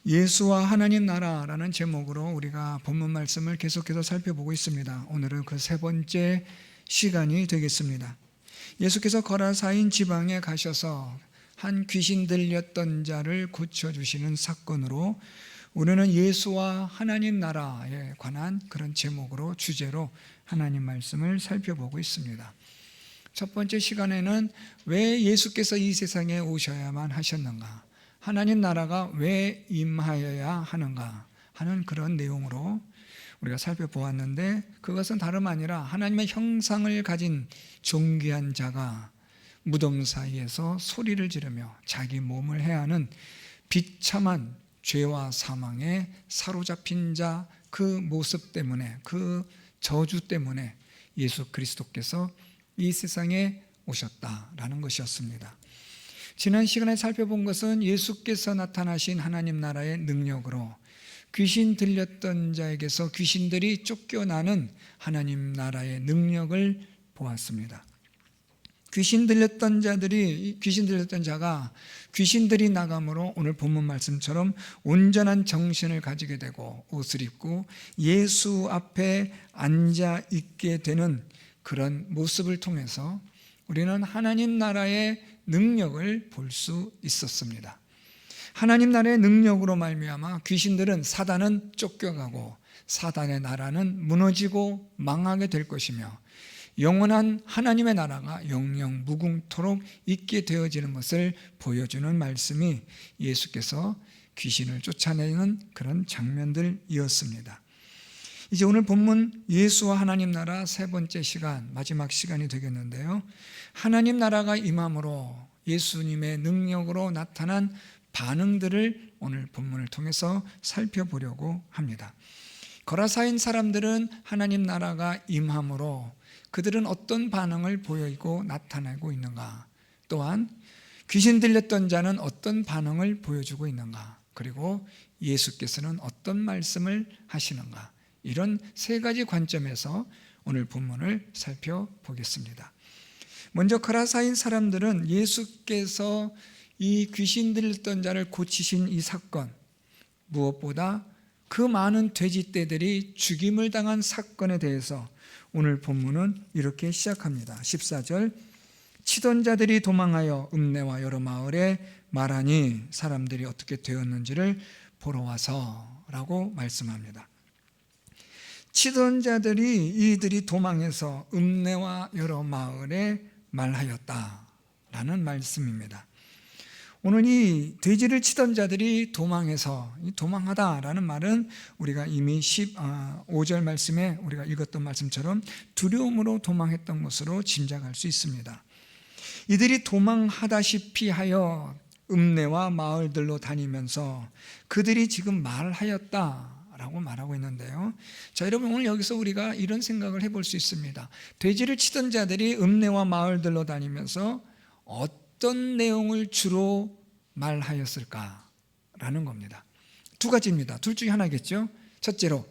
예수와 하나님 나라라는 제목으로 우리가 본문 말씀을 계속해서 살펴보고 있습니다. 오늘은 그 세 번째 시간이 되겠습니다. 예수께서 거라사인 지방에 가셔서 한 귀신 들렸던 자를 고쳐주시는 사건으로 우리는 예수와 하나님 나라에 관한 그런 제목으로 주제로 하나님 말씀을 살펴보고 있습니다. 첫 번째 시간에는 왜 예수께서 이 세상에 오셔야만 하셨는가, 하나님 나라가 왜 임하여야 하는가 하는 그런 내용으로 우리가 살펴보았는데, 그것은 다름 아니라 하나님의 형상을 가진 존귀한 자가 무덤 사이에서 소리를 지르며 자기 몸을 해하는 비참한 죄와 사망에 사로잡힌 자, 그 모습 때문에, 그 저주 때문에 예수 그리스도께서 이 세상에 오셨다라는 것이었습니다. 지난 시간에 살펴본 것은 예수께서 나타나신 하나님 나라의 능력으로 귀신 들렸던 자에게서 귀신들이 쫓겨나는 하나님 나라의 능력을 보았습니다. 귀신 들렸던 자가 귀신들이 나감으로 오늘 본문 말씀처럼 온전한 정신을 가지게 되고 옷을 입고 예수 앞에 앉아 있게 되는 그런 모습을 통해서 우리는 하나님 나라의 능력을 볼 수 있었습니다. 하나님 나라의 능력으로 말미암아 귀신들은, 사단은 쫓겨가고 사단의 나라는 무너지고 망하게 될 것이며 영원한 하나님의 나라가 영영 무궁토록 있게 되어지는 것을 보여주는 말씀이 예수께서 귀신을 쫓아내는 그런 장면들이었습니다. 이제 오늘 본문 예수와 하나님 나라 세 번째 시간, 마지막 시간이 되겠는데요, 하나님 나라가 임함으로 예수님의 능력으로 나타난 반응들을 오늘 본문을 통해서 살펴보려고 합니다. 거라사인 사람들은 하나님 나라가 임함으로 그들은 어떤 반응을 보이고 나타내고 있는가, 또한 귀신 들렸던 자는 어떤 반응을 보여주고 있는가, 그리고 예수께서는 어떤 말씀을 하시는가, 이런 세 가지 관점에서 오늘 본문을 살펴보겠습니다. 먼저 거라사인 사람들은 예수께서 이 귀신 들렸던 자를 고치신 이 사건, 무엇보다 그 많은 돼지떼들이 죽임을 당한 사건에 대해서 오늘 본문은 이렇게 시작합니다. 14절, 치던 자들이 도망하여 읍내와 여러 마을에 말하니 사람들이 어떻게 되었는지를 보러 와서 라고 말씀합니다. 치던 자들이 이들이 도망해서 읍내와 여러 마을에 말하였다라는 말씀입니다. 오늘 이 돼지를 치던 자들이 도망해서, 도망하다라는 말은 우리가 이미 15절 말씀에 우리가 읽었던 말씀처럼 두려움으로 도망했던 것으로 짐작할 수 있습니다. 이들이 도망하다시피 하여 읍내와 마을들로 다니면서 그들이 지금 말하였다라고 말하고 있는데요, 자, 여러분, 오늘 여기서 우리가 이런 생각을 해볼 수 있습니다. 돼지를 치던 자들이 읍내와 마을들로 다니면서 어떤 내용을 주로 말하였을까라는 겁니다. 두 가지입니다. 둘 중에 하나겠죠. 첫째로,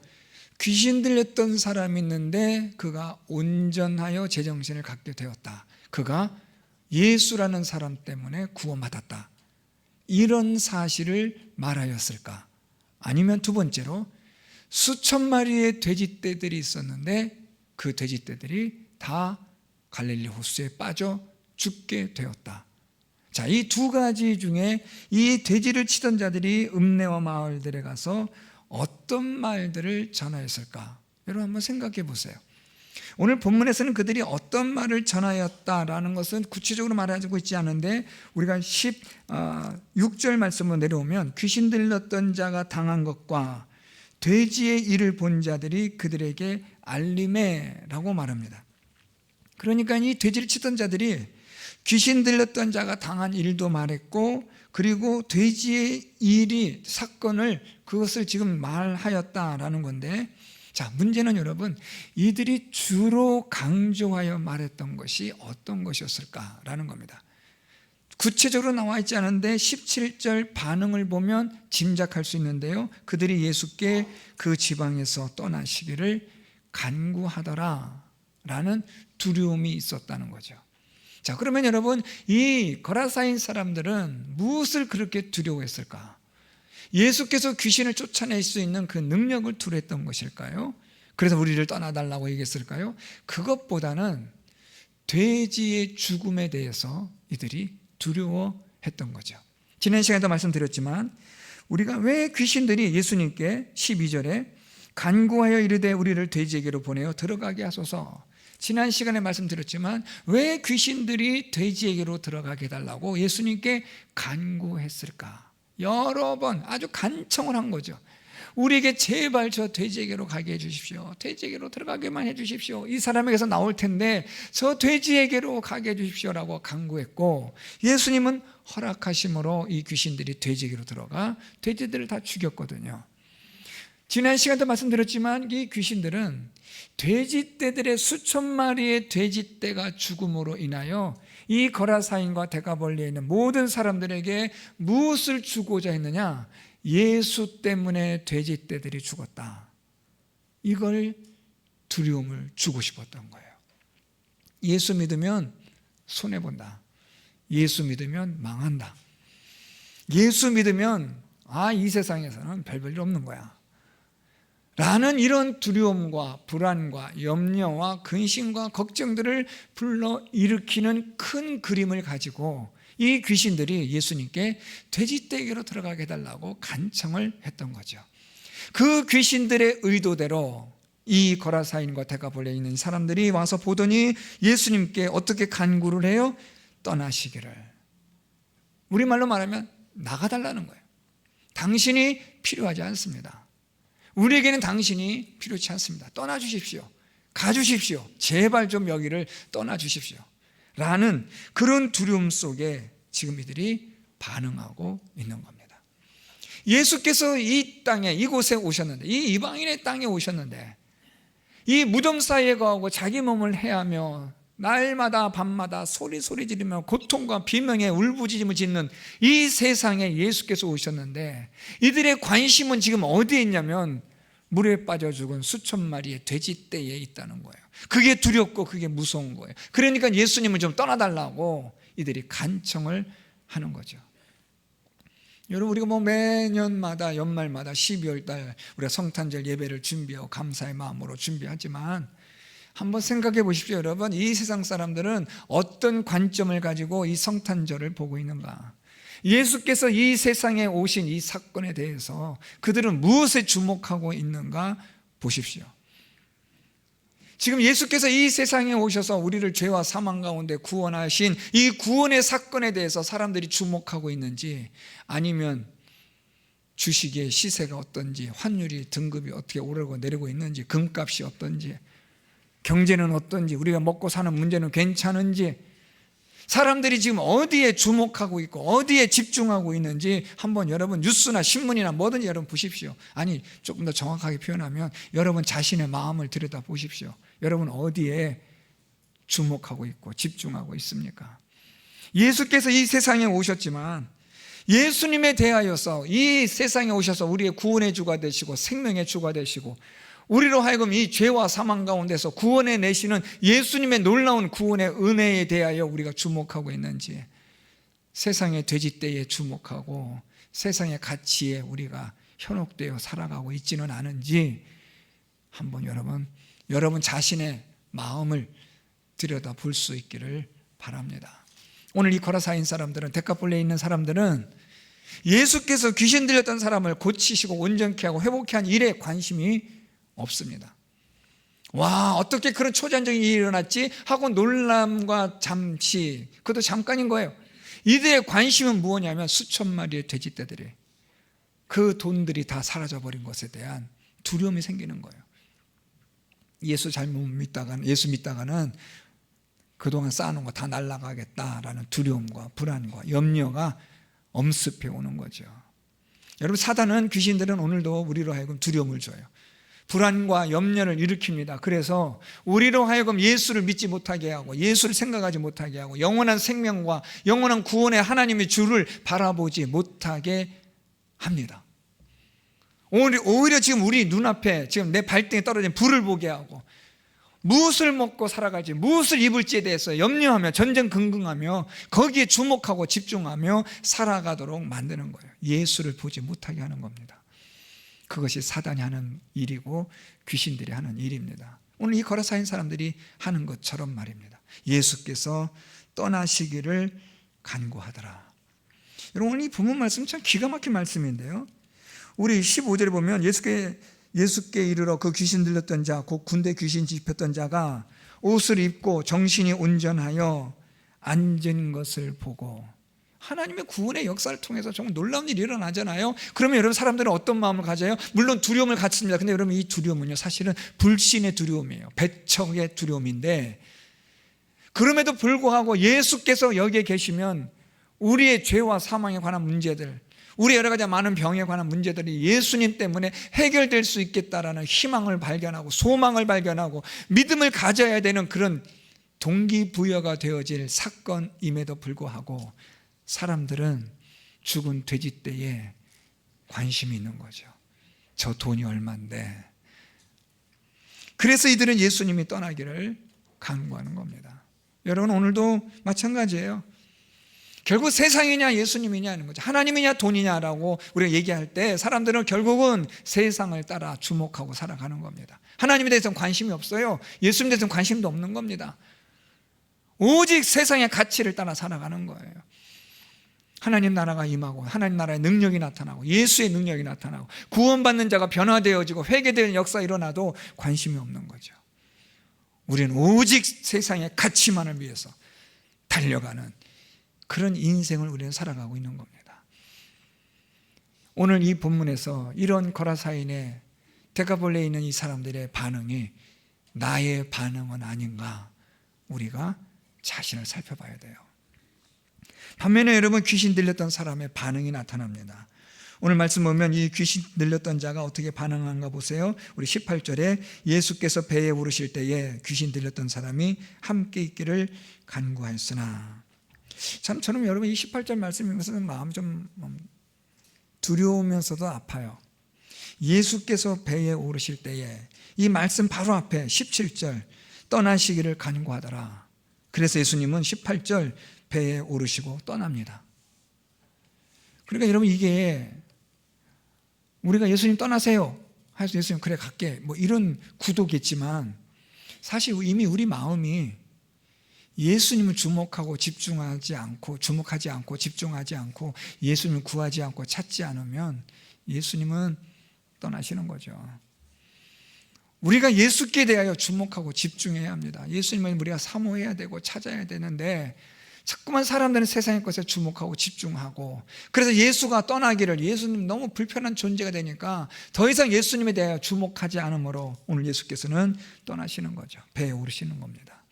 귀신 들렸던 사람이 있는데 그가 온전하여 제정신을 갖게 되었다, 그가 예수라는 사람 때문에 구원받았다, 이런 사실을 말하였을까? 아니면 두 번째로, 수천 마리의 돼지떼들이 있었는데 그 돼지떼들이 다 갈릴리 호수에 빠져 죽게 되었다. 자, 이 두 가지 중에 이 돼지를 치던 자들이 읍내와 마을들에 가서 어떤 말들을 전하였을까? 여러분 한번 생각해 보세요. 오늘 본문에서는 그들이 어떤 말을 전하였다라는 것은 구체적으로 말하고 있지 않은데, 우리가 16절 말씀으로 내려오면 귀신 들렸던 자가 당한 것과 돼지의 일을 본 자들이 그들에게 알림해라고 말합니다. 그러니까 이 돼지를 치던 자들이 귀신 들렸던 자가 당한 일도 말했고, 그리고 돼지의 일이, 사건을, 그것을 지금 말하였다라는 건데, 자, 문제는 여러분, 이들이 주로 강조하여 말했던 것이 어떤 것이었을까라는 겁니다. 구체적으로 나와 있지 않은데 17절 반응을 보면 짐작할 수 있는데요, 그들이 예수께 그 지방에서 떠나시기를 간구하더라 라는 두려움이 있었다는 거죠. 자, 그러면 여러분, 이 거라사인 사람들은 무엇을 그렇게 두려워했을까? 예수께서 귀신을 쫓아낼 수 있는 그 능력을 두려했던 것일까요? 그래서 우리를 떠나달라고 얘기했을까요? 그것보다는 돼지의 죽음에 대해서 이들이 두려워했던 거죠. 지난 시간에도 말씀드렸지만 우리가 왜 귀신들이 예수님께 12절에 간구하여 이르되 우리를 돼지에게로 보내어 들어가게 하소서. 지난 시간에 말씀드렸지만 왜 귀신들이 돼지에게로 들어가게 해달라고 예수님께 간구했을까? 여러 번 아주 간청을 한 거죠. 우리에게 제발 저 돼지에게로 가게 해주십시오. 돼지에게로 들어가게만 해주십시오. 이 사람에게서 나올 텐데 저 돼지에게로 가게 해주십시오라고 간구했고, 예수님은 허락하심으로 이 귀신들이 돼지에게로 들어가 돼지들을 다 죽였거든요. 지난 시간도 말씀드렸지만 이 귀신들은 돼지떼들의 수천 마리의 돼지떼가 죽음으로 인하여 이 거라사인과 데가벌리에 있는 모든 사람들에게 무엇을 주고자 했느냐? 예수 때문에 돼지떼들이 죽었다. 이걸 두려움을 주고 싶었던 거예요. 예수 믿으면 손해본다. 예수 믿으면 망한다. 예수 믿으면 이 세상에서는 별 일 없는 거야 라는 이런 두려움과 불안과 염려와 근심과 걱정들을 불러일으키는 큰 그림을 가지고 이 귀신들이 예수님께 돼지떼에게로 들어가게 해달라고 간청을 했던 거죠. 그 귀신들의 의도대로 이 거라사인과 데가볼리에 있는 사람들이 와서 보더니 예수님께 어떻게 간구를 해요? 떠나시기를. 우리말로 말하면 나가달라는 거예요. 당신이 필요하지 않습니다. 우리에게는 당신이 필요치 않습니다. 떠나주십시오. 가주십시오. 제발 좀 여기를 떠나주십시오 라는 그런 두려움 속에 지금 이들이 반응하고 있는 겁니다. 예수께서 이 땅에, 이곳에 오셨는데, 이 이방인의 땅에 오셨는데, 이 무덤 사이에 거하고 자기 몸을 해하며 날마다 밤마다 소리 지르며 고통과 비명에 울부짖음을 짓는 이 세상에 예수께서 오셨는데, 이들의 관심은 지금 어디에 있냐면 물에 빠져 죽은 수천 마리의 돼지떼에 있다는 거예요. 그게 두렵고 그게 무서운 거예요. 그러니까 예수님을 좀 떠나달라고 이들이 간청을 하는 거죠. 여러분, 우리가 매년마다 연말마다 12월 달 우리가 성탄절 예배를 준비하고 감사의 마음으로 준비하지만 한번 생각해 보십시오. 여러분, 이 세상 사람들은 어떤 관점을 가지고 이 성탄절을 보고 있는가? 예수께서 이 세상에 오신 이 사건에 대해서 그들은 무엇에 주목하고 있는가 보십시오. 지금 예수께서 이 세상에 오셔서 우리를 죄와 사망 가운데 구원하신 이 구원의 사건에 대해서 사람들이 주목하고 있는지, 아니면 주식의 시세가 어떤지, 환율이 등급이 어떻게 오르고 내리고 있는지, 금값이 어떤지, 경제는 어떤지, 우리가 먹고 사는 문제는 괜찮은지, 사람들이 지금 어디에 주목하고 있고 어디에 집중하고 있는지 한번 여러분 뉴스나 신문이나 뭐든지 여러분 보십시오. 아니, 조금 더 정확하게 표현하면 여러분 자신의 마음을 들여다 보십시오. 여러분 어디에 주목하고 있고 집중하고 있습니까? 예수께서 이 세상에 오셨지만 예수님에 대하여서 이 세상에 오셔서 우리의 구원의 주가 되시고 생명의 주가 되시고 우리로 하여금 이 죄와 사망 가운데서 구원해 내시는 예수님의 놀라운 구원의 은혜에 대하여 우리가 주목하고 있는지, 세상의 돼지떼에 주목하고 세상의 가치에 우리가 현혹되어 살아가고 있지는 않은지 한번 여러분 자신의 마음을 들여다 볼 수 있기를 바랍니다. 오늘 이 거라사인 사람들은, 데카폴리에 있는 사람들은 예수께서 귀신 들렸던 사람을 고치시고 온전케 하고 회복케 한 일에 관심이 없습니다. 와, 어떻게 그런 초자연적인 일이 일어났지 하고 놀람과 잠시, 그것도 잠깐인 거예요. 이들의 관심은 무엇이냐면 수천 마리의 돼지떼들이, 그 돈들이 다 사라져버린 것에 대한 두려움이 생기는 거예요. 예수 믿다가는 그동안 쌓아놓은 거 다 날아가겠다라는 두려움과 불안과 염려가 엄습해 오는 거죠. 여러분, 사단은, 귀신들은 오늘도 우리로 하여금 두려움을 줘요. 불안과 염려를 일으킵니다. 그래서 우리로 하여금 예수를 믿지 못하게 하고 예수를 생각하지 못하게 하고 영원한 생명과 영원한 구원의 하나님의 주를 바라보지 못하게 합니다. 오히려 지금 우리 눈앞에 지금 내 발등에 떨어진 불을 보게 하고 무엇을 먹고 살아갈지, 무엇을 입을지에 대해서 염려하며 전전긍긍하며 거기에 주목하고 집중하며 살아가도록 만드는 거예요. 예수를 보지 못하게 하는 겁니다. 그것이 사단이 하는 일이고 귀신들이 하는 일입니다. 오늘 이 거라사인 사람들이 하는 것처럼 말입니다. 예수께서 떠나시기를 간구하더라. 여러분, 오늘 이 본문 말씀 참 기가 막힌 말씀인데요, 우리 15절에 보면 예수께 이르러 그 귀신 들렸던 자, 곧 군대 귀신 집혔던 자가 옷을 입고 정신이 온전하여 앉은 것을 보고, 하나님의 구원의 역사를 통해서 정말 놀라운 일이 일어나잖아요. 그러면 여러분, 사람들은 어떤 마음을 가져요? 물론 두려움을 갖습니다. 근데 여러분, 이 두려움은요, 사실은 불신의 두려움이에요. 배척의 두려움인데, 그럼에도 불구하고 예수께서 여기에 계시면 우리의 죄와 사망에 관한 문제들, 우리 여러 가지 많은 병에 관한 문제들이 예수님 때문에 해결될 수 있겠다라는 희망을 발견하고 소망을 발견하고 믿음을 가져야 되는 그런 동기부여가 되어질 사건임에도 불구하고 사람들은 죽은 돼지떼에 관심이 있는 거죠. 저 돈이 얼만데. 그래서 이들은 예수님이 떠나기를 간구하는 겁니다. 여러분, 오늘도 마찬가지예요. 결국 세상이냐 예수님이냐 하는 거죠. 하나님이냐 돈이냐라고 우리가 얘기할 때 사람들은 결국은 세상을 따라 주목하고 살아가는 겁니다. 하나님에 대해서는 관심이 없어요. 예수님에 대해서는 관심도 없는 겁니다. 오직 세상의 가치를 따라 살아가는 거예요. 하나님 나라가 임하고 하나님 나라의 능력이 나타나고 예수의 능력이 나타나고 구원받는 자가 변화되어지고 회개되는 역사가 일어나도 관심이 없는 거죠. 우리는 오직 세상의 가치만을 위해서 달려가는 그런 인생을 우리는 살아가고 있는 겁니다. 오늘 이 본문에서 이런 거라사인의 데카폴리에 있는 이 사람들의 반응이 나의 반응은 아닌가, 우리가 자신을 살펴봐야 돼요. 반면에 여러분, 귀신 들렸던 사람의 반응이 나타납니다. 오늘 말씀 보면 이 귀신 들렸던 자가 어떻게 반응한가 보세요. 우리 18절에 예수께서 배에 오르실 때에 귀신 들렸던 사람이 함께 있기를 간구하였으나. 참 저는 여러분, 이 18절 말씀 읽으면서 마음 좀 두려우면서도 아파요. 예수께서 배에 오르실 때에, 이 말씀 바로 앞에 17절 떠나시기를 간구하더라. 그래서 예수님은 18절 배에 오르시고 떠납니다. 그러니까 여러분, 이게 우리가 예수님 떠나세요 해서 예수님 그래 갈게 뭐 이런 구도겠지만, 사실 이미 우리 마음이 예수님을 주목하지 않고 집중하지 않고 예수님을 구하지 않고 찾지 않으면 예수님은 떠나시는 거죠. 우리가 예수께 대하여 주목하고 집중해야 합니다. 예수님을 우리가 사모해야 되고 찾아야 되는데, 자꾸만 사람들은 세상의 것에 주목하고 집중하고, 그래서 예수가 떠나기를, 예수님 너무 불편한 존재가 되니까 더 이상 예수님에 대하여 주목하지 않으므로 오늘 예수께서는 떠나시는 거죠. 배에 오르시는 겁니다.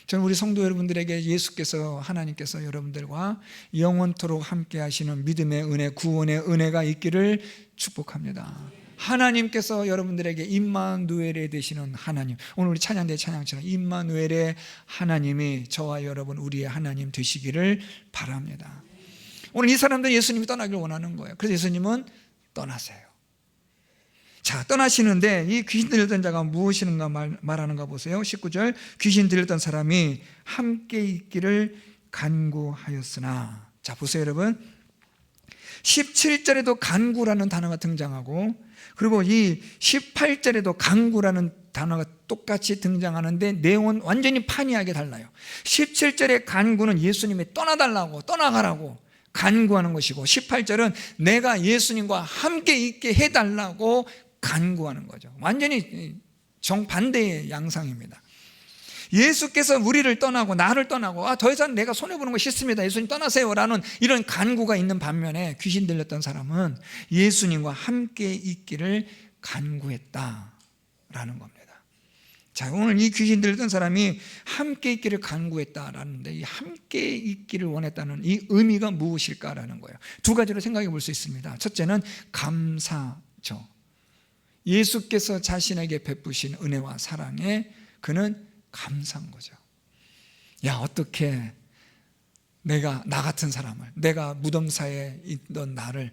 저는 우리 성도 여러분들에게 예수께서, 하나님께서 여러분들과 영원토록 함께 하시는 믿음의 은혜, 구원의 은혜가 있기를 축복합니다. 하나님께서 여러분들에게 임마누엘이 되시는 하나님, 오늘 우리 찬양대 찬양처럼 임마누엘의 하나님이 저와 여러분, 우리의 하나님 되시기를 바랍니다. 오늘 이 사람들은 예수님이 떠나기를 원하는 거예요. 그래서 예수님은 떠나세요. 자, 떠나시는데 이 귀신 들렸던 자가 무엇이는가 말하는가 보세요. 19절, 귀신 들렸던 사람이 함께 있기를 간구하였으나. 자, 보세요 여러분, 17절에도 간구라는 단어가 등장하고, 그리고 이 18절에도 간구라는 단어가 똑같이 등장하는데 내용은 완전히 판이하게 달라요. 17절의 간구는 예수님이 떠나달라고, 떠나가라고 간구하는 것이고, 18절은 내가 예수님과 함께 있게 해달라고 간구하는 거죠. 완전히 정반대의 양상입니다. 예수께서 우리를 떠나고 나를 떠나고 더 이상 내가 손해보는 거 싫습니다, 예수님 떠나세요 라는 이런 간구가 있는 반면에, 귀신 들렸던 사람은 예수님과 함께 있기를 간구했다라는 겁니다. 자, 오늘 이 귀신 들렸던 사람이 함께 있기를 간구했다라는데, 이 함께 있기를 원했다는 이 의미가 무엇일까라는 거예요. 두 가지로 생각해 볼 수 있습니다. 첫째는 감사죠. 예수께서 자신에게 베푸신 은혜와 사랑에 그는 감사한 거죠. 야, 어떻게 내가, 나 같은 사람을, 내가 무덤사에 있던 나를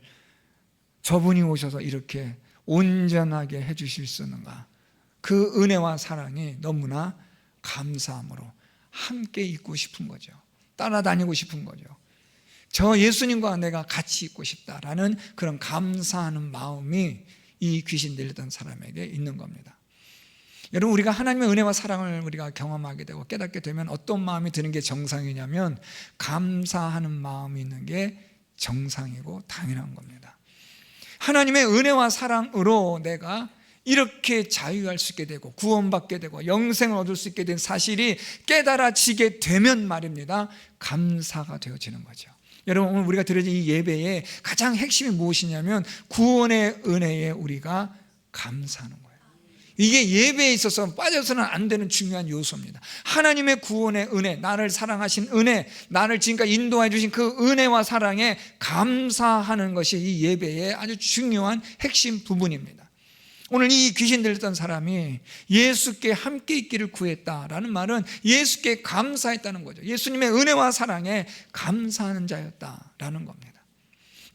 저분이 오셔서 이렇게 온전하게 해주실 수 있는가. 그 은혜와 사랑이 너무나 감사함으로 함께 있고 싶은 거죠. 따라다니고 싶은 거죠. 저 예수님과 내가 같이 있고 싶다라는 그런 감사하는 마음이 이 귀신 들렸던 사람에게 있는 겁니다. 여러분, 우리가 하나님의 은혜와 사랑을 우리가 경험하게 되고 깨닫게 되면 어떤 마음이 드는 게 정상이냐면 감사하는 마음이 있는 게 정상이고 당연한 겁니다. 하나님의 은혜와 사랑으로 내가 이렇게 자유할 수 있게 되고 구원받게 되고 영생을 얻을 수 있게 된 사실이 깨달아지게 되면 말입니다, 감사가 되어지는 거죠. 여러분, 오늘 우리가 드려진 이 예배의 가장 핵심이 무엇이냐면 구원의 은혜에 우리가 감사하는 거예요. 이게 예배에 있어서 빠져서는 안 되는 중요한 요소입니다. 하나님의 구원의 은혜, 나를 사랑하신 은혜, 나를 지금까지 인도해 주신 그 은혜와 사랑에 감사하는 것이 이 예배의 아주 중요한 핵심 부분입니다. 오늘 이 귀신 들렸던 사람이 예수께 함께 있기를 구했다라는 말은 예수께 감사했다는 거죠. 예수님의 은혜와 사랑에 감사하는 자였다라는 겁니다.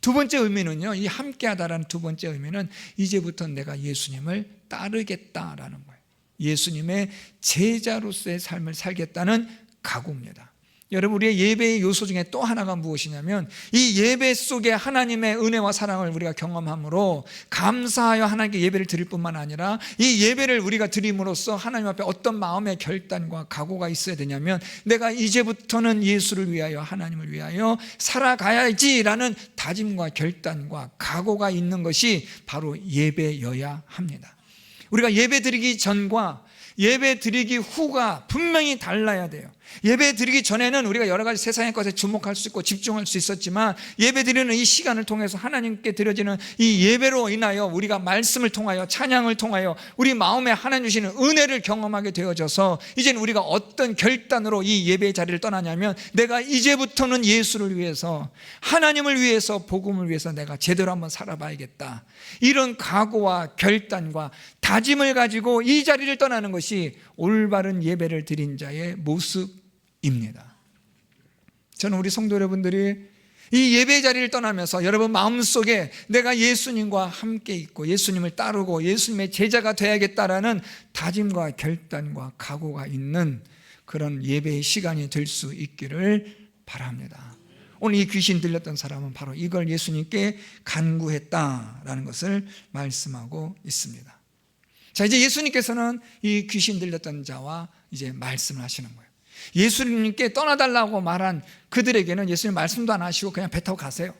두 번째 의미는요, 이 함께하다라는 두 번째 의미는 이제부터 내가 예수님을 따르겠다라는 거예요. 예수님의 제자로서의 삶을 살겠다는 각오입니다. 여러분, 우리의 예배의 요소 중에 또 하나가 무엇이냐면 이 예배 속에 하나님의 은혜와 사랑을 우리가 경험함으로 감사하여 하나님께 예배를 드릴 뿐만 아니라 이 예배를 우리가 드림으로써 하나님 앞에 어떤 마음의 결단과 각오가 있어야 되냐면 내가 이제부터는 예수를 위하여 하나님을 위하여 살아가야지라는 다짐과 결단과 각오가 있는 것이 바로 예배여야 합니다. 우리가 예배 드리기 전과 예배 드리기 후가 분명히 달라야 돼요. 예배 드리기 전에는 우리가 여러 가지 세상의 것에 주목할 수 있고 집중할 수 있었지만 예배 드리는 이 시간을 통해서 하나님께 드려지는 이 예배로 인하여 우리가 말씀을 통하여 찬양을 통하여 우리 마음에 하나님 주시는 은혜를 경험하게 되어져서 이제는 우리가 어떤 결단으로 이 예배의 자리를 떠나냐면 내가 이제부터는 예수를 위해서 하나님을 위해서 복음을 위해서 내가 제대로 한번 살아봐야겠다, 이런 각오와 결단과 다짐을 가지고 이 자리를 떠나는 것이 올바른 예배를 드린 자의 모습입니다. 저는 우리 성도 여러분들이 이 예배 자리를 떠나면서 여러분 마음속에 내가 예수님과 함께 있고 예수님을 따르고 예수님의 제자가 되어야겠다라는 다짐과 결단과 각오가 있는 그런 예배의 시간이 될 수 있기를 바랍니다. 오늘 이 귀신 들렸던 사람은 바로 이걸 예수님께 간구했다라는 것을 말씀하고 있습니다. 자, 이제 예수님께서는 이 귀신 들렸던 자와 이제 말씀을 하시는 거예요. 예수님께 떠나달라고 말한 그들에게는 예수님 말씀도 안 하시고 그냥 배 타고 가세요.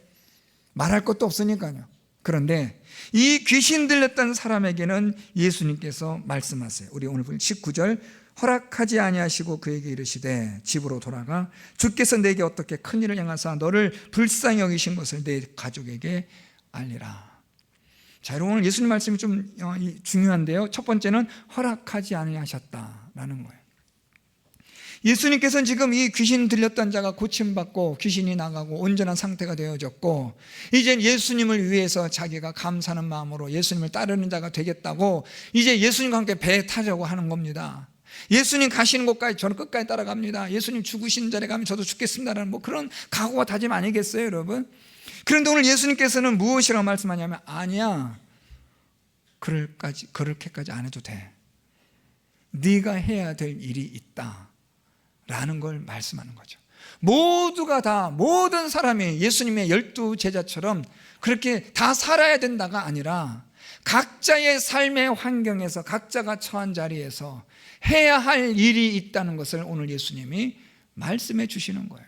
말할 것도 없으니까요. 그런데 이 귀신 들렸던 사람에게는 예수님께서 말씀하세요. 우리 오늘 19절, 허락하지 아니하시고 그에게 이르시되 집으로 돌아가 주께서 내게 어떻게 큰 일을 행하사 너를 불쌍히 여기신 것을 내 가족에게 알리라. 자, 여러분, 오늘 예수님 말씀이 좀 중요한데요. 첫 번째는 허락하지 아니하셨다라는 거예요. 예수님께서는 지금 이 귀신 들렸던 자가 고침받고 귀신이 나가고 온전한 상태가 되어졌고 이제 예수님을 위해서 자기가 감사하는 마음으로 예수님을 따르는 자가 되겠다고 이제 예수님과 함께 배에 타자고 하는 겁니다. 예수님 가시는 곳까지 저는 끝까지 따라갑니다. 예수님 죽으신 자리에 가면 저도 죽겠습니다라는 그런 각오와 다짐 아니겠어요, 여러분? 그런데 오늘 예수님께서는 무엇이라고 말씀하냐면 아니야, 그렇게까지 안 해도 돼. 네가 해야 될 일이 있다 라는 걸 말씀하는 거죠. 모두가 다, 모든 사람이 예수님의 12 제자처럼 그렇게 다 살아야 된다가 아니라 각자의 삶의 환경에서 각자가 처한 자리에서 해야 할 일이 있다는 것을 오늘 예수님이 말씀해 주시는 거예요.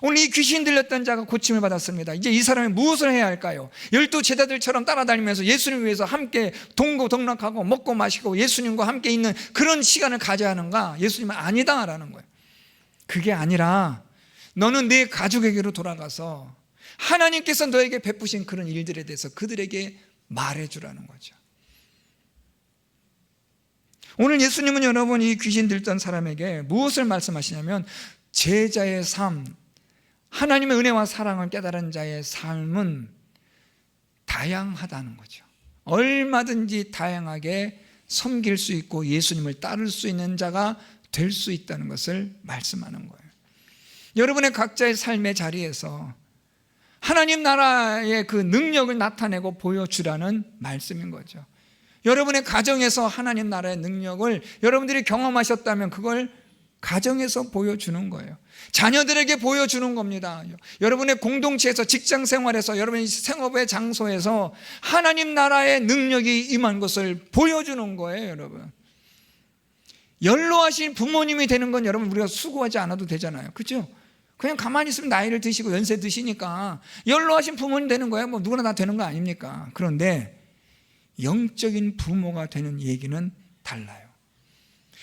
오늘 이 귀신 들렸던 자가 고침을 받았습니다. 이제 이 사람이 무엇을 해야 할까요? 12 제자들처럼 따라다니면서 예수님을 위해서 함께 동고동락하고 먹고 마시고 예수님과 함께 있는 그런 시간을 가져야 하는가? 예수님은 아니다라는 거예요. 그게 아니라 너는 네 가족에게로 돌아가서 하나님께서 너에게 베푸신 그런 일들에 대해서 그들에게 말해주라는 거죠. 오늘 예수님은 여러분 이 귀신 들던 사람에게 무엇을 말씀하시냐면 제자의 삶, 하나님의 은혜와 사랑을 깨달은 자의 삶은 다양하다는 거죠. 얼마든지 다양하게 섬길 수 있고 예수님을 따를 수 있는 자가 될 수 있다는 것을 말씀하는 거예요. 여러분의 각자의 삶의 자리에서 하나님 나라의 그 능력을 나타내고 보여주라는 말씀인 거죠. 여러분의 가정에서 하나님 나라의 능력을 여러분들이 경험하셨다면 그걸 가정에서 보여주는 거예요. 자녀들에게 보여주는 겁니다. 여러분의 공동체에서, 직장 생활에서, 여러분의 생업의 장소에서 하나님 나라의 능력이 임한 것을 보여주는 거예요, 여러분. 연로하신 부모님이 되는 건 여러분 우리가 수고하지 않아도 되잖아요. 그렇죠? 그냥 가만히 있으면 나이를 드시고 연세 드시니까 연로하신 부모님 되는 거예요. 뭐 누구나 다 되는 거 아닙니까? 그런데 영적인 부모가 되는 얘기는 달라요.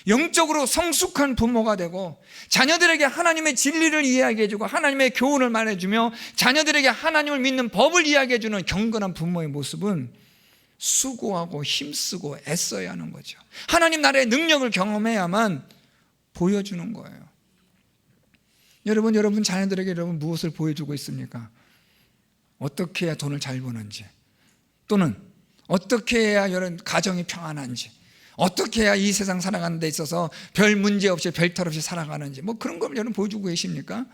영적으로 성숙한 부모가 되고 자녀들에게 하나님의 진리를 이야기해주고 하나님의 교훈을 말해주며 자녀들에게 하나님을 믿는 법을 이야기해주는 경건한 부모의 모습은 수고하고 힘쓰고 애써야 하는 거죠. 하나님 나라의 능력을 경험해야만 보여주는 거예요. 여러분 자녀들에게 여러분 무엇을 보여주고 있습니까? 어떻게 해야 돈을 잘 버는지, 또는 어떻게 해야 여러분 가정이 평안한지, 어떻게 해야 이 세상 살아가는 데 있어서 별 문제 없이 별탈 없이 살아가는지, 뭐 그런 걸 여러분 보여주고 계십니까?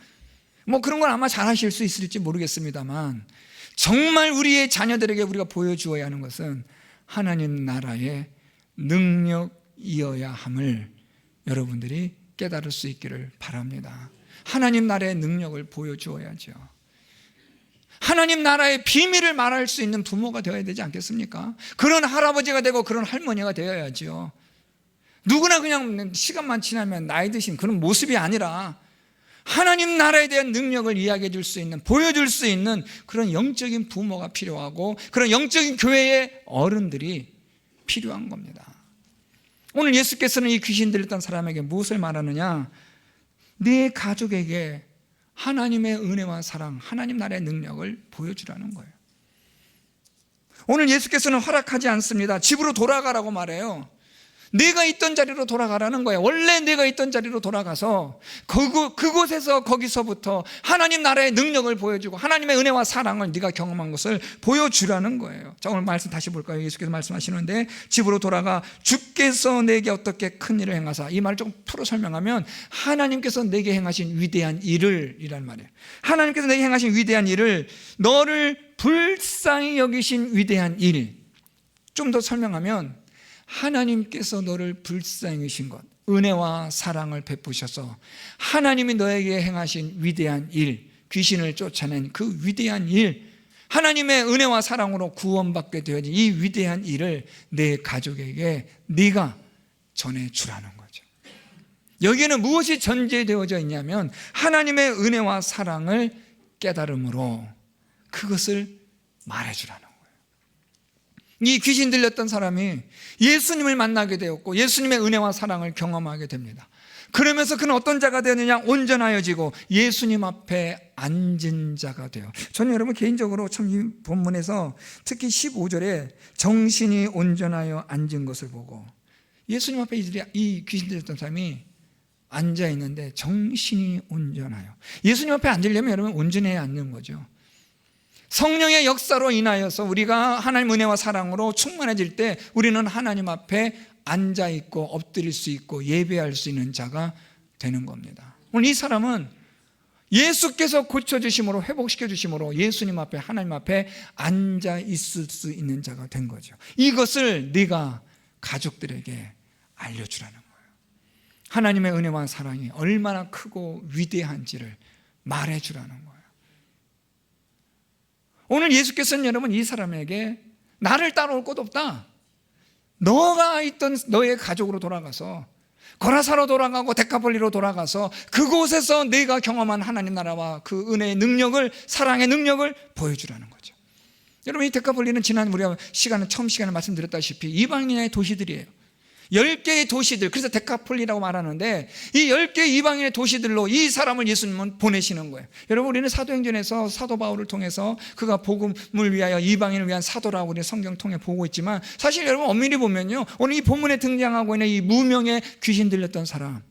뭐 그런 걸 아마 잘 하실 수 있을지 모르겠습니다만 정말 우리의 자녀들에게 우리가 보여주어야 하는 것은 하나님 나라의 능력이어야 함을 여러분들이 깨달을 수 있기를 바랍니다. 하나님 나라의 능력을 보여주어야죠. 하나님 나라의 비밀을 말할 수 있는 부모가 되어야 되지 않겠습니까? 그런 할아버지가 되고 그런 할머니가 되어야죠. 누구나 그냥 시간만 지나면 나이 드신 그런 모습이 아니라 하나님 나라에 대한 능력을 이야기해 줄 수 있는, 보여줄 수 있는 그런 영적인 부모가 필요하고 그런 영적인 교회의 어른들이 필요한 겁니다. 오늘 예수께서는 이 귀신 들렸던 사람에게 무엇을 말하느냐? 네 가족에게 하나님의 은혜와 사랑, 하나님 나라의 능력을 보여주라는 거예요. 오늘 예수께서는 허락하지 않습니다. 집으로 돌아가라고 말해요. 내가 있던 자리로 돌아가라는 거예요. 원래 내가 있던 자리로 돌아가서 그곳에서 거기서부터 하나님 나라의 능력을 보여주고 하나님의 은혜와 사랑을 네가 경험한 것을 보여주라는 거예요. 자, 오늘 말씀 다시 볼까요? 예수께서 말씀하시는데 집으로 돌아가 주께서 내게 어떻게 큰 일을 행하사, 이 말을 좀 풀어 설명하면 하나님께서 내게 행하신 위대한 일을 이란 말이에요. 하나님께서 내게 행하신 위대한 일을, 너를 불쌍히 여기신 위대한 일, 좀 더 설명하면 하나님께서 너를 불쌍히 여기신 것, 은혜와 사랑을 베푸셔서 하나님이 너에게 행하신 위대한 일, 귀신을 쫓아낸 그 위대한 일, 하나님의 은혜와 사랑으로 구원받게 되어진 이 위대한 일을 내 가족에게 네가 전해주라는 거죠. 여기에는 무엇이 전제되어져 있냐면 하나님의 은혜와 사랑을 깨달음으로 그것을 말해주라는 거예요. 이 귀신 들렸던 사람이 예수님을 만나게 되었고 예수님의 은혜와 사랑을 경험하게 됩니다. 그러면서 그는 어떤 자가 되느냐? 온전하여지고 예수님 앞에 앉은 자가 돼요. 저는 여러분 개인적으로 참 이 본문에서 특히 15절에 정신이 온전하여 앉은 것을 보고, 예수님 앞에 이 귀신 들렸던 사람이 앉아 있는데 정신이 온전하여, 예수님 앞에 앉으려면 여러분 온전해야 앉는 거죠. 성령의 역사로 인하여서 우리가 하나님 은혜와 사랑으로 충만해질 때 우리는 하나님 앞에 앉아있고 엎드릴 수 있고 예배할 수 있는 자가 되는 겁니다. 오늘 이 사람은 예수께서 고쳐주심으로, 회복시켜주심으로 예수님 앞에, 하나님 앞에 앉아있을 수 있는 자가 된 거죠. 이것을 네가 가족들에게 알려주라는 거예요. 하나님의 은혜와 사랑이 얼마나 크고 위대한지를 말해주라는 거예요. 오늘 예수께서는 여러분 이 사람에게 나를 따라올 곳 없다, 너가 있던 너의 가족으로 돌아가서 거라사로 돌아가고 데카폴리로 돌아가서 그곳에서 네가 경험한 하나님 나라와 그 은혜의 능력을, 사랑의 능력을 보여주라는 거죠. 여러분 이 데카폴리는 지난 우리가 처음 시간에 말씀드렸다시피 이방인의 도시들이에요. 10개의 도시들, 그래서 데카폴리라고 말하는데 이 10개의 이방인의 도시들로 이 사람을 예수님은 보내시는 거예요. 여러분 우리는 사도행전에서 사도 바울을 통해서 그가 복음을 위하여 이방인을 위한 사도라고 우리 성경 통해 보고 있지만, 사실 여러분 엄밀히 보면요, 오늘 이 본문에 등장하고 있는 이 무명의 귀신 들렸던 사람,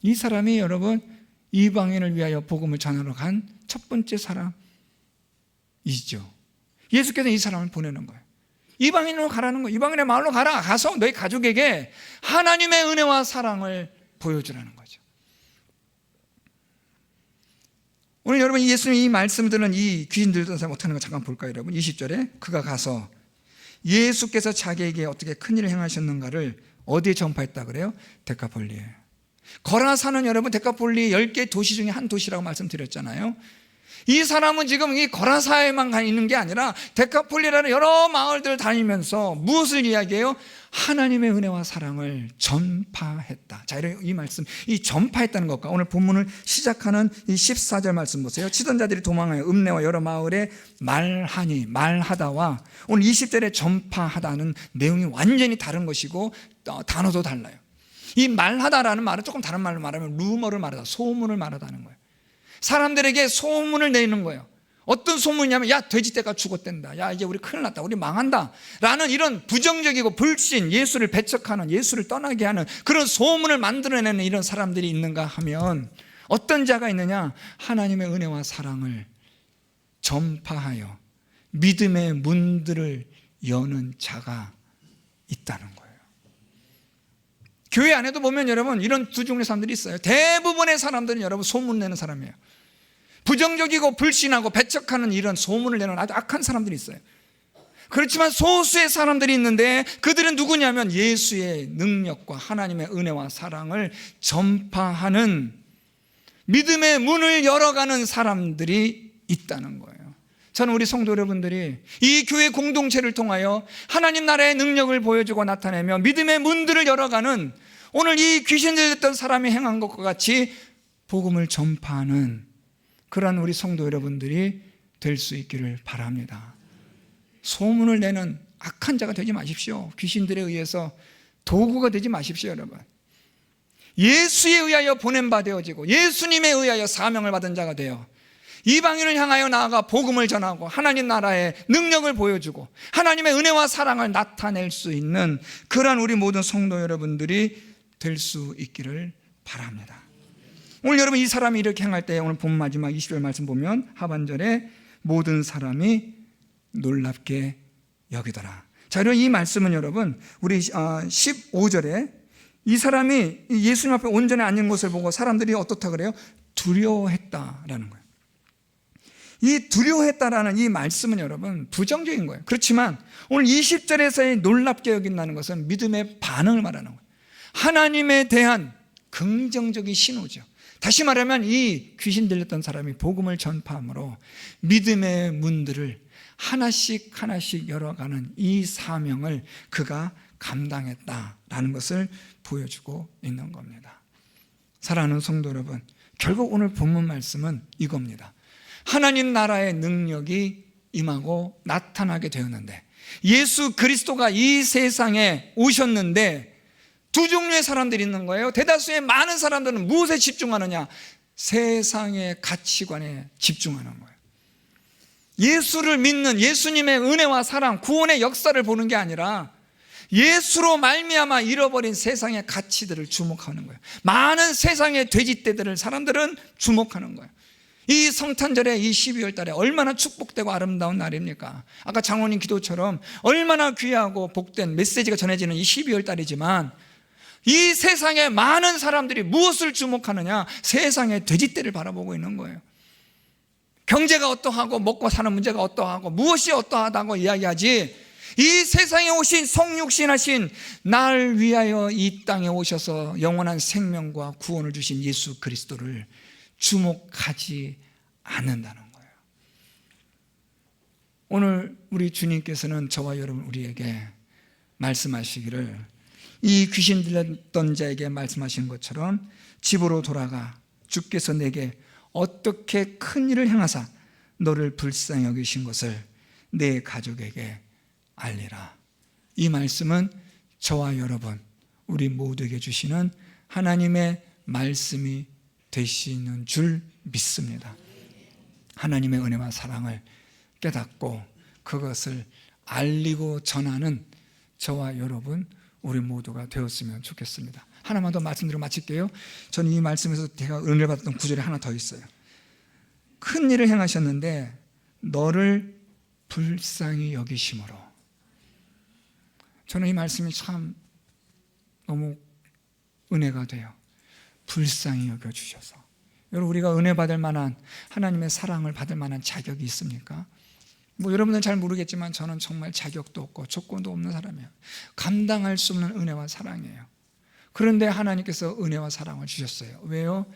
이 사람이 여러분 이방인을 위하여 복음을 전하러 간 첫 번째 사람이죠. 예수께서 이 사람을 보내는 거예요. 이방인으로 가라는 거예요. 이방인의 마을로 가라. 가서 너희 가족에게 하나님의 은혜와 사랑을 보여주라는 거죠. 오늘 여러분 예수님이 이 말씀을 듣는 이 귀신 들렸던 사람 어떻게 하는 거 잠깐 볼까요? 여러분 20절에 그가 가서 예수께서 자기에게 어떻게 큰일을 행하셨는가를 어디에 전파했다 그래요? 데카폴리에. 거라사는 여러분 데카폴리 10개 도시 중에 한 도시라고 말씀드렸잖아요. 이 사람은 지금 이 거라사에만 가 있는 게 아니라 데카폴리라는 여러 마을들을 다니면서 무엇을 이야기해요? 하나님의 은혜와 사랑을 전파했다. 자, 이 말씀, 이 전파했다는 것과 오늘 본문을 시작하는 이 14절 말씀 보세요. 치던 자들이 도망하여 읍내와 여러 마을에 말하니, 말하다와 오늘 20절에 전파하다는 내용이 완전히 다른 것이고 단어도 달라요. 이 말하다라는 말은 조금 다른 말로 말하면 루머를 말하다, 소문을 말하다는 거예요. 사람들에게 소문을 내는 거예요. 어떤 소문이냐면 야 돼지떼가 죽었댄다, 야 이제 우리 큰일 났다, 우리 망한다 라는 이런 부정적이고 불신, 예수를 배척하는, 예수를 떠나게 하는 그런 소문을 만들어내는 이런 사람들이 있는가 하면 어떤 자가 있느냐? 하나님의 은혜와 사랑을 전파하여 믿음의 문들을 여는 자가 있다는 거예요. 교회 안에도 보면 여러분 이런 두 종류의 사람들이 있어요. 대부분의 사람들은 여러분 소문내는 사람이에요. 부정적이고 불신하고 배척하는 이런 소문을 내는 아주 악한 사람들이 있어요. 그렇지만 소수의 사람들이 있는데 그들은 누구냐면 예수의 능력과 하나님의 은혜와 사랑을 전파하는 믿음의 문을 열어가는 사람들이 있다는 거예요. 저는 우리 성도 여러분들이 이 교회 공동체를 통하여 하나님 나라의 능력을 보여주고 나타내며 믿음의 문들을 열어가는, 오늘 이 귀신 들렸던 사람이 행한 것과 같이 복음을 전파하는 그러한 우리 성도 여러분들이 될 수 있기를 바랍니다. 소문을 내는 악한 자가 되지 마십시오. 귀신들에 의해서 도구가 되지 마십시오, 여러분. 예수에 의하여 보낸 바 되어지고 예수님에 의하여 사명을 받은 자가 되어 이방인을 향하여 나아가 복음을 전하고 하나님 나라의 능력을 보여주고 하나님의 은혜와 사랑을 나타낼 수 있는 그러한 우리 모든 성도 여러분들이 될 수 있기를 바랍니다. 오늘 여러분 이 사람이 이렇게 행할 때 오늘 본 마지막 20절 말씀 보면 하반절에 모든 사람이 놀랍게 여기더라. 자, 이런 이 말씀은 여러분 우리 15절에 이 사람이 예수님 앞에 온전히 앉은 것을 보고 사람들이 어떻다 그래요? 두려워했다라는 거예요. 이 두려워했다라는 이 말씀은 여러분 부정적인 거예요. 그렇지만 오늘 20절에서의 놀랍게 여긴다는 것은 믿음의 반응을 말하는 거예요. 하나님에 대한 긍정적인 신호죠. 다시 말하면 이 귀신 들렸던 사람이 복음을 전파함으로 믿음의 문들을 하나씩 하나씩 열어가는 이 사명을 그가 감당했다라는 것을 보여주고 있는 겁니다. 사랑하는 성도 여러분, 결국 오늘 본문 말씀은 이겁니다. 하나님 나라의 능력이 임하고 나타나게 되었는데 예수 그리스도가 이 세상에 오셨는데 두 종류의 사람들이 있는 거예요. 대다수의 많은 사람들은 무엇에 집중하느냐? 세상의 가치관에 집중하는 거예요. 예수를 믿는 예수님의 은혜와 사랑, 구원의 역사를 보는 게 아니라 예수로 말미암아 잃어버린 세상의 가치들을 주목하는 거예요. 많은 세상의 돼지떼들을 사람들은 주목하는 거예요. 이 성탄절에 이 12월 달에 얼마나 축복되고 아름다운 날입니까? 아까 장로님 기도처럼 얼마나 귀하고 복된 메시지가 전해지는 이 12월 달이지만 이 세상에 많은 사람들이 무엇을 주목하느냐? 세상의 돼지떼를 바라보고 있는 거예요. 경제가 어떠하고 먹고 사는 문제가 어떠하고 무엇이 어떠하다고 이야기하지, 이 세상에 오신 성육신하신 날 위하여 이 땅에 오셔서 영원한 생명과 구원을 주신 예수 그리스도를 주목하지 않는다는 거예요. 오늘 우리 주님께서는 저와 여러분 우리에게 말씀하시기를, 이 귀신 들렸던 자에게 말씀하신 것처럼 집으로 돌아가 주께서 내게 어떻게 큰 일을 행하사 너를 불쌍히 여기신 것을 내 가족에게 알리라. 이 말씀은 저와 여러분 우리 모두에게 주시는 하나님의 말씀이 되시는 줄 믿습니다. 하나님의 은혜와 사랑을 깨닫고 그것을 알리고 전하는 저와 여러분 우리 모두가 되었으면 좋겠습니다. 하나만 더 말씀드리고 마칠게요. 저는 이 말씀에서 제가 은혜를 받았던 구절이 하나 더 있어요. 큰 일을 행하셨는데 너를 불쌍히 여기심으로. 저는 이 말씀이 참 너무 은혜가 돼요. 불쌍히 여겨주셔서. 여러분, 우리가 은혜 받을 만한, 하나님의 사랑을 받을 만한 자격이 있습니까? 여러분은 잘 모르겠지만 저는 정말 자격도 없고 조건도 없는 사람이에요. 감당할 수 없는 은혜와 사랑이에요. 그런데 하나님께서 은혜와 사랑을 주셨어요. 왜요?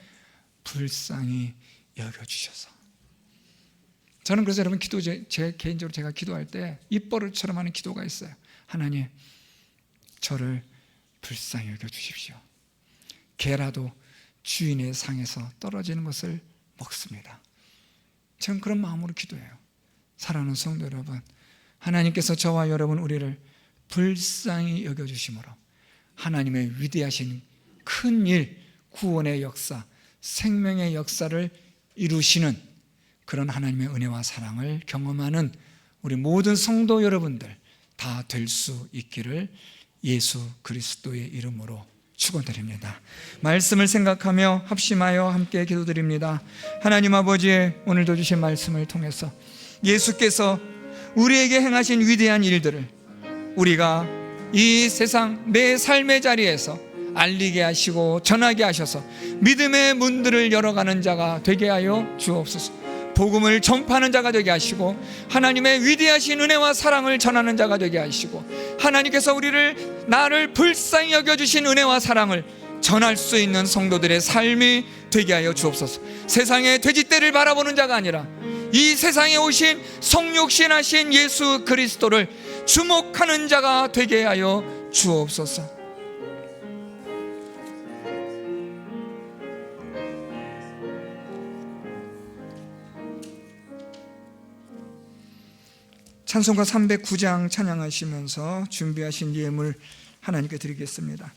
불쌍히 여겨주셔서. 저는 그래서 여러분 제 개인적으로 제가 기도할 때 입버릇처럼 하는 기도가 있어요. 하나님, 저를 불쌍히 여겨주십시오. 개라도 주인의 상에서 떨어지는 것을 먹습니다. 저는 그런 마음으로 기도해요. 사랑하는 성도 여러분, 하나님께서 저와 여러분 우리를 불쌍히 여겨주심으로 하나님의 위대하신 큰 일, 구원의 역사, 생명의 역사를 이루시는 그런 하나님의 은혜와 사랑을 경험하는 우리 모든 성도 여러분들 다 될 수 있기를 예수 그리스도의 이름으로 축원드립니다. 말씀을 생각하며 합심하여 함께 기도드립니다. 하나님 아버지, 오늘도 주신 말씀을 통해서 예수께서 우리에게 행하신 위대한 일들을 우리가 이 세상 내 삶의 자리에서 알리게 하시고 전하게 하셔서 믿음의 문들을 열어가는 자가 되게 하여 주옵소서. 복음을 전파하는 자가 되게 하시고 하나님의 위대하신 은혜와 사랑을 전하는 자가 되게 하시고 하나님께서 나를 불쌍히 여겨주신 은혜와 사랑을 전할 수 있는 성도들의 삶이 되게 하여 주옵소서. 세상의 돼지떼를 바라보는 자가 아니라 이 세상에 오신 성육신하신 예수 그리스도를 주목하는 자가 되게 하여 주옵소서. 찬송가 309장 찬양하시면서 준비하신 예물 하나님께 드리겠습니다.